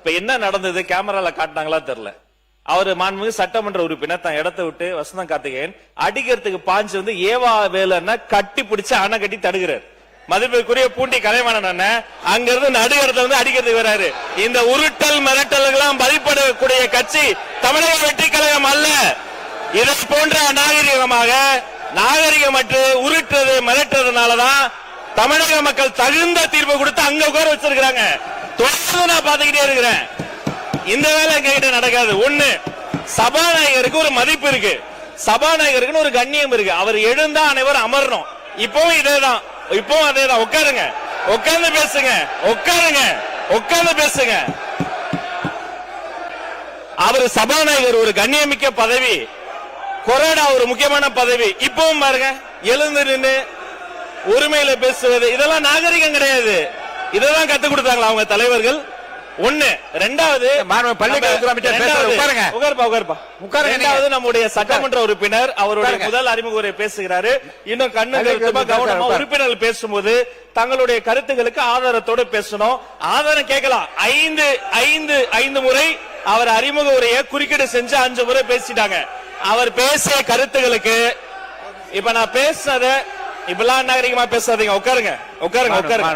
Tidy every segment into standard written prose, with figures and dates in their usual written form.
இப்ப என்ன நடந்தது கேமரால காட்டினாங்களா தெரியல. அவரு மாண்புமிகு சட்டமன்ற உறுப்பினர் தான் இடத்தை விட்டு வசந்தம் கார்த்திகேயன் அடிக்கிறதுக்கு பாஞ்சு வந்து ஏவா வேலைன்னா கட்டி பிடிச்சு அணை கட்டி தடுக்கிறார். மதிப்பிற்குரிய பூண்டி கலைவாணன் அங்க இருந்து நடுகிறத வந்து அடிக்கிறதுக்கு வராரு. இந்த உருட்டல் மிரட்டல்களாம் பதிப்படக்கூடிய கட்சி தமிழக வெற்றி கழகம் அல்ல. இதை போன்ற நாகரிகமற்று உருட்டுறது மிரட்டுறதுனாலதான் தமிழக மக்கள் தகுந்த தீர்ப்பு கொடுத்து அங்க உட்கார வச்சிருக்காங்க. தொடர்ந்து நான் பாத்துக்கிட்டே இருக்கிறேன். இந்த வேலை எங்ககிட்ட நடக்காது. ஒண்ணு, சபாநாயகருக்கு ஒரு மதிப்பு இருக்கு, சபாநாயகருக்கு ஒரு கண்ணியம் இருக்கு. அவர் எழுந்தா அனைவரும் அமரணும். இப்பவும் இதேதான், இப்பவும் அதேதான். உட்காருங்க, உட்கார்ந்து பேசுங்க, உட்காருங்க, உட்கார்ந்து பேசுங்க. அவர் சபாநாயகர் ஒரு கண்ணியமிக்க பதவி, கொரோனா ஒரு முக்கியமான பதவி. இப்பவும் பாருங்க, எழுந்து நின்று உரிமையில பேசுவது இதெல்லாம் நாகரிகம் கிடையாது. இதெல்லாம் கத்துக் கொடுத்தாங்களா அவங்க தலைவர்கள்? ஒண்ணு. ரெண்டாவது, நம்முடைய சட்டமன்ற உறுப்பினர் அவருடைய முதல் அறிமுக உரை பேசுகிறாரு. இன்னும் கவனமா உறுப்பினர்கள் பேசும்போது தங்களுடைய கருத்துக்களுக்கு ஆதாரத்தோடு பேசணும். ஆதாரம் கேட்கலாம். 5 முறை அவர் அறிமுக உரையை குறுக்கீடு செஞ்சு 5 முறை பேசிட்டாங்க. அவர் பேசிய கருத்துக்களுக்கு இப்ப நான் பேசுனத இப்பெல்லாம் நாகரிகமா பேசாதீங்க. உட்காருங்க, உட்காருங்க, உட்காருங்க.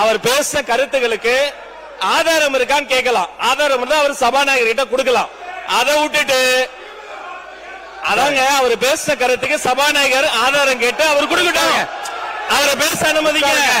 அவர் பேசின கருத்துக்களுக்கு ஆதாரம் இருக்கான்னு கேட்கலாம். ஆதாரம் இருந்தா அவர் சபாநாயகர் கிட்ட கொடுக்கலாம். அதை விட்டுட்டு அதாங்க அவர் பேசின கருத்துக்கு சபாநாயகர் ஆதாரம் கேட்டு அவர் கொடுக்கட்டும். அவரை பேச அனுமதிக்க